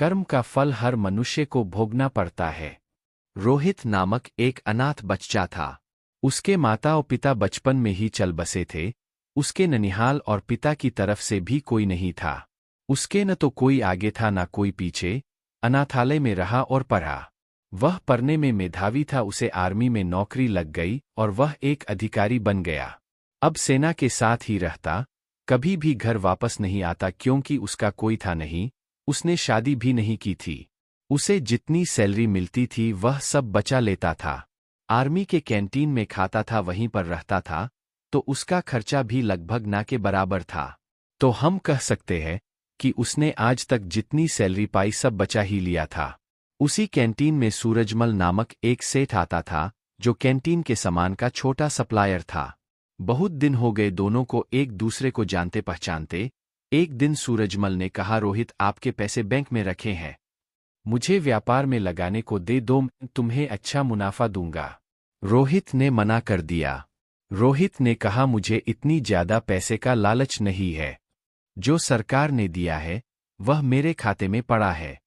कर्म का फल हर मनुष्य को भोगना पड़ता है। रोहित नामक एक अनाथ बच्चा था। उसके माता और पिता बचपन में ही चल बसे थे। उसके ननिहाल और पिता की तरफ से भी कोई नहीं था। उसके न तो कोई आगे था न कोई पीछे। अनाथालय में रहा और पढ़ा। वह पढ़ने में मेधावी था। उसे आर्मी में नौकरी लग गई और वह एक अधिकारी बन गया। अब सेना के साथ ही रहता, कभी भी घर वापस नहीं आता क्योंकि उसका कोई था नहीं। उसने शादी भी नहीं की थी। उसे जितनी सैलरी मिलती थी वह सब बचा लेता था। आर्मी के कैंटीन में खाता था, वहीं पर रहता था, तो उसका खर्चा भी लगभग ना के बराबर था। तो हम कह सकते हैं कि उसने आज तक जितनी सैलरी पाई सब बचा ही लिया था। उसी कैंटीन में सूरजमल नामक एक सेठ आता था, जो कैंटीन के सामान का छोटा सप्लायर था। बहुत दिन हो गए दोनों को एक दूसरे को जानते पहचानते। एक दिन सूरजमल ने कहा, रोहित आपके पैसे बैंक में रखे हैं, मुझे व्यापार में लगाने को दे दो, तुम्हें अच्छा मुनाफा दूंगा। रोहित ने मना कर दिया। रोहित ने कहा, मुझे इतनी ज्यादा पैसे का लालच नहीं है। जो सरकार ने दिया है वह मेरे खाते में पड़ा है।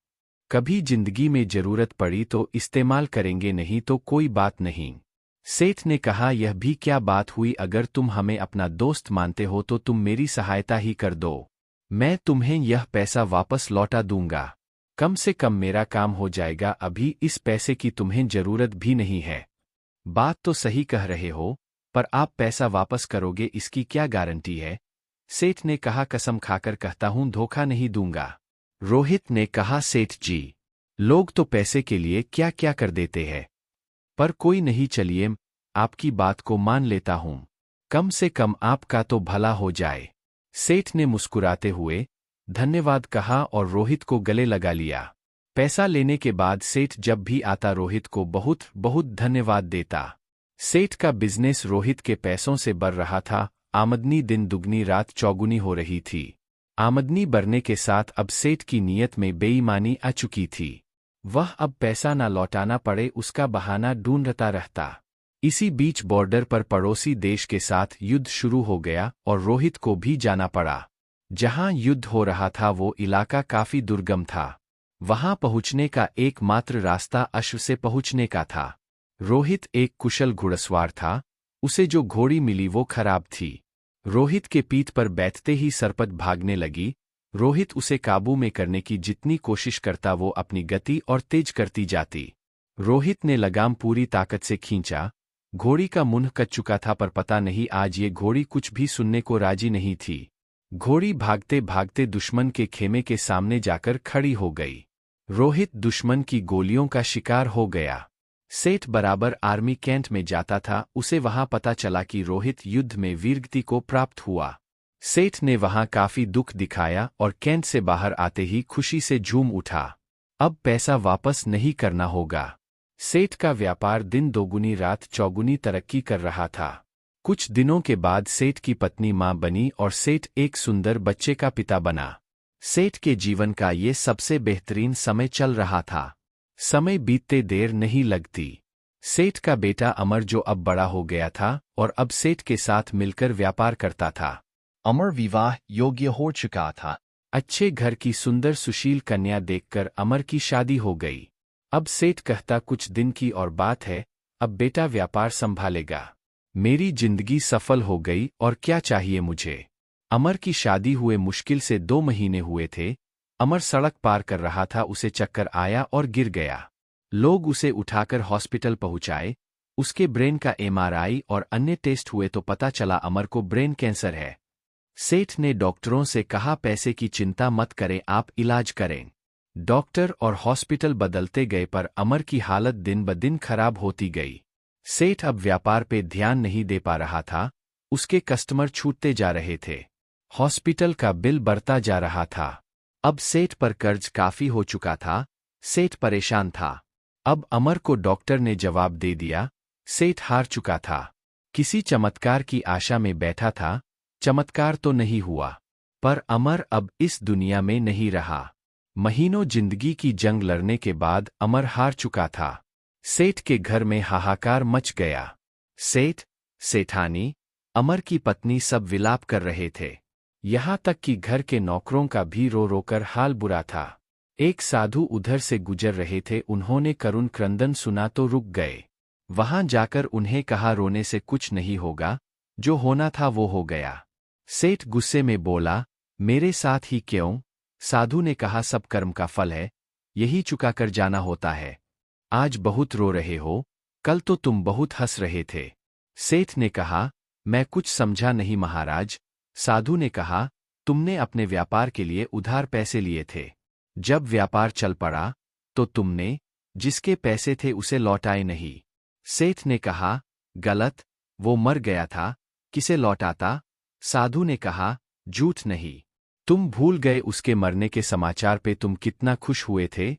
कभी जिंदगी में जरूरत पड़ी तो इस्तेमाल करेंगे, नहीं तो कोई बात नहीं। सेठ ने कहा, यह भी क्या बात हुई, अगर तुम हमें अपना दोस्त मानते हो तो तुम मेरी सहायता ही कर दो। मैं तुम्हें यह पैसा वापस लौटा दूंगा। कम से कम मेरा काम हो जाएगा। अभी इस पैसे की तुम्हें जरूरत भी नहीं है। बात तो सही कह रहे हो, पर आप पैसा वापस करोगे इसकी क्या गारंटी है? सेठ ने कहा, कसम खाकर कहता हूं धोखा नहीं दूंगा। रोहित ने कहा, सेठ जी, लोग तो पैसे के लिए क्या क्या कर देते हैं, पर कोई नहीं, चलिए आपकी बात को मान लेता हूं। कम से कम आपका तो भला हो जाए। सेठ ने मुस्कुराते हुए धन्यवाद कहा और रोहित को गले लगा लिया। पैसा लेने के बाद सेठ जब भी आता रोहित को बहुत बहुत धन्यवाद देता। सेठ का बिजनेस रोहित के पैसों से बढ़ रहा था। आमदनी दिन दुगनी रात चौगुनी हो रही थी। आमदनी बढ़ने के साथ अब सेठ की नीयत में बेईमानी आ चुकी थी। वह अब पैसा ना लौटाना पड़े उसका बहाना ढूंढता रहता। इसी बीच बॉर्डर पर पड़ोसी देश के साथ युद्ध शुरू हो गया और रोहित को भी जाना पड़ा। जहां युद्ध हो रहा था वो इलाका काफी दुर्गम था। वहां पहुंचने का एकमात्र रास्ता अश्व से पहुंचने का था। रोहित एक कुशल घुड़सवार था। उसे जो घोड़ी मिली वो खराब थी। रोहित के पीठ पर बैठते ही सरपट भागने लगी। रोहित उसे काबू में करने की जितनी कोशिश करता वो अपनी गति और तेज करती जाती। रोहित ने लगाम पूरी ताकत से खींचा। घोड़ी का मुंह कट चुका था, पर पता नहीं आज ये घोड़ी कुछ भी सुनने को राजी नहीं थी। घोड़ी भागते भागते दुश्मन के खेमे के सामने जाकर खड़ी हो गई। रोहित दुश्मन की गोलियों का शिकार हो गया। सेठ बराबर आर्मी कैंट में जाता था। उसे वहां पता चला कि रोहित युद्ध में वीरगति को प्राप्त हुआ। सेठ ने वहां काफी दुख दिखाया और कैंट से बाहर आते ही खुशी से झूम उठा। अब पैसा वापस नहीं करना होगा। सेठ का व्यापार दिन दोगुनी रात चौगुनी तरक्की कर रहा था। कुछ दिनों के बाद सेठ की पत्नी मां बनी और सेठ एक सुंदर बच्चे का पिता बना। सेठ के जीवन का ये सबसे बेहतरीन समय चल रहा था। समय बीतते देर नहीं लगती। सेठ का बेटा अमर जो अब बड़ा हो गया था और अब सेठ के साथ मिलकर व्यापार करता था। अमर विवाह योग्य हो चुका था। अच्छे घर की सुंदर सुशील कन्या देखकर अमर की शादी हो गई। अब सेठ कहता, कुछ दिन की और बात है, अब बेटा व्यापार संभालेगा। मेरी जिंदगी सफल हो गई और क्या चाहिए मुझे। अमर की शादी हुए मुश्किल से 2 महीने हुए थे। अमर सड़क पार कर रहा था, उसे चक्कर आया और गिर गया। लोग उसे उठाकर हॉस्पिटल पहुंचाए। उसके ब्रेन का एमआरआई और अन्य टेस्ट हुए तो पता चला अमर को ब्रेन कैंसर है। सेठ ने डॉक्टरों से कहा, पैसे की चिंता मत करें, आप इलाज करें। डॉक्टर और हॉस्पिटल बदलते गए पर अमर की हालत दिन ब दिन खराब होती गई। सेठ अब व्यापार पे ध्यान नहीं दे पा रहा था। उसके कस्टमर छूटते जा रहे थे। हॉस्पिटल का बिल बढ़ता जा रहा था। अब सेठ पर कर्ज काफी हो चुका था। सेठ परेशान था। अब अमर को डॉक्टर ने जवाब दे दिया। सेठ हार चुका था। किसी चमत्कार की आशा में बैठा था। चमत्कार तो नहीं हुआ, पर अमर अब इस दुनिया में नहीं रहा। महीनों जिंदगी की जंग लड़ने के बाद अमर हार चुका था। सेठ के घर में हाहाकार मच गया। सेठ, सेठानी, अमर की पत्नी सब विलाप कर रहे थे। यहाँ तक कि घर के नौकरों का भी रो रोकर हाल बुरा था। एक साधु उधर से गुजर रहे थे, उन्होंने करुण क्रंदन सुना तो रुक गए। वहां जाकर उन्हें कहा, रोने से कुछ नहीं होगा, जो होना था वो हो गया। सेठ गुस्से में बोला, मेरे साथ ही क्यों? साधु ने कहा, सब कर्म का फल है, यही चुकाकर जाना होता है। आज बहुत रो रहे हो, कल तो तुम बहुत हंस रहे थे। सेठ ने कहा, मैं कुछ समझा नहीं महाराज। साधु ने कहा, तुमने अपने व्यापार के लिए उधार पैसे लिए थे। जब व्यापार चल पड़ा तो तुमने जिसके पैसे थे उसे लौटाए नहीं। सेठ ने कहा, गलत, वो मर गया था, किसे लौटाता? साधु ने कहा, झूठ नहीं, तुम भूल गए उसके मरने के समाचार पे तुम कितना खुश हुए थे।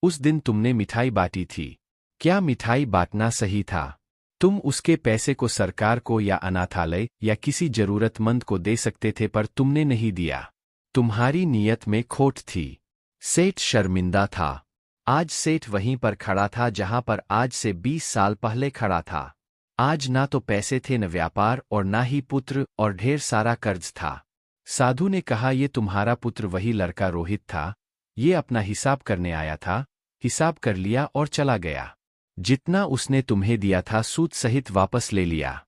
उस दिन तुमने मिठाई बांटी थी। क्या मिठाई बांटना सही था? तुम उसके पैसे को सरकार को या अनाथालय या किसी जरूरतमंद को दे सकते थे, पर तुमने नहीं दिया। तुम्हारी नीयत में खोट थी। सेठ शर्मिंदा था। आज सेठ वहीं पर खड़ा था जहां पर आज से 20 साल पहले खड़ा था। आज ना तो पैसे थे, न व्यापार, और ना ही पुत्र, और ढेर सारा कर्ज था। साधु ने कहा, ये तुम्हारा पुत्र वही लड़का रोहित था, ये अपना हिसाब करने आया था, हिसाब कर लिया और चला गया। जितना उसने तुम्हें दिया था सूद सहित वापस ले लिया।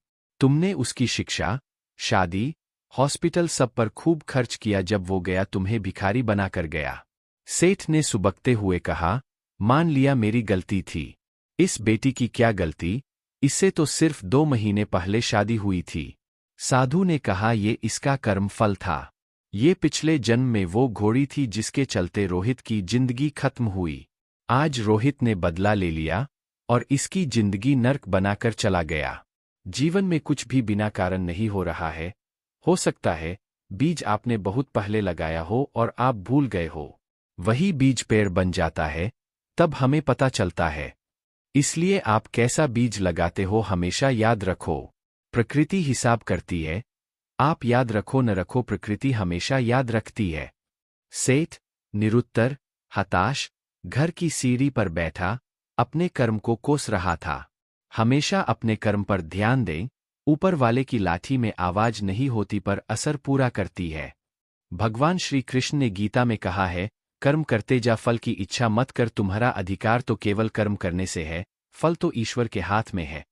तुमने उसकी शिक्षा, शादी, हॉस्पिटल सब पर खूब खर्च किया। जब वो गया तुम्हें भिखारी बनाकर गया। सेठ ने सुबकते हुए कहा, मान लिया मेरी गलती थी। इस बेटी की क्या गलती, इससे तो सिर्फ 2 महीने पहले शादी हुई थी। साधु ने कहा, ये इसका कर्म फल था। ये पिछले जन्म में वो घोड़ी थी जिसके चलते रोहित की जिंदगी खत्म हुई। आज रोहित ने बदला ले लिया और इसकी जिंदगी नर्क बनाकर चला गया। जीवन में कुछ भी बिना कारण नहीं हो रहा है। हो सकता है बीज आपने बहुत पहले लगाया हो और आप भूल गए हो। वही बीज पेड़ बन जाता है, तब हमें पता चलता है। इसलिए आप कैसा बीज लगाते हो हमेशा याद रखो। प्रकृति हिसाब करती है, आप याद रखो न रखो, प्रकृति हमेशा याद रखती है। सेठ निरुत्तर, हताश, घर की सीढ़ी पर बैठा अपने कर्म को कोस रहा था। हमेशा अपने कर्म पर ध्यान दें। ऊपर वाले की लाठी में आवाज नहीं होती पर असर पूरा करती है। भगवान श्री कृष्ण ने गीता में कहा है, कर्म करते जा, फल की इच्छा मत कर। तुम्हारा अधिकार तो केवल कर्म करने से है, फल तो ईश्वर के हाथ में है।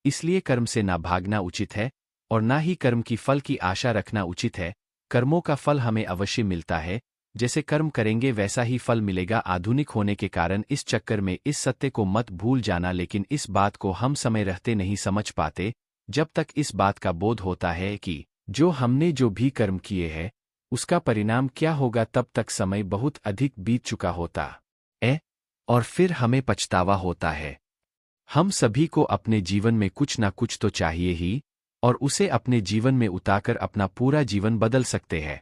इसलिए कर्म से ना भागना उचित है और ना ही कर्म की फल की आशा रखना उचित है। कर्मों का फल हमें अवश्य मिलता है, जैसे कर्म करेंगे वैसा ही फल मिलेगा। आधुनिक होने के कारण इस चक्कर में इस सत्य को मत भूल जाना, लेकिन इस बात को हम समय रहते नहीं समझ पाते। जब तक इस बात का बोध होता है कि जो हमने जो भी कर्म किए हैं उसका परिणाम क्या होगा, तब तक समय बहुत अधिक बीत चुका होता है और फिर हमें पछतावा होता है। हम सभी को अपने जीवन में कुछ ना कुछ तो चाहिए ही, और उसे अपने जीवन में उतारकर अपना पूरा जीवन बदल सकते हैं।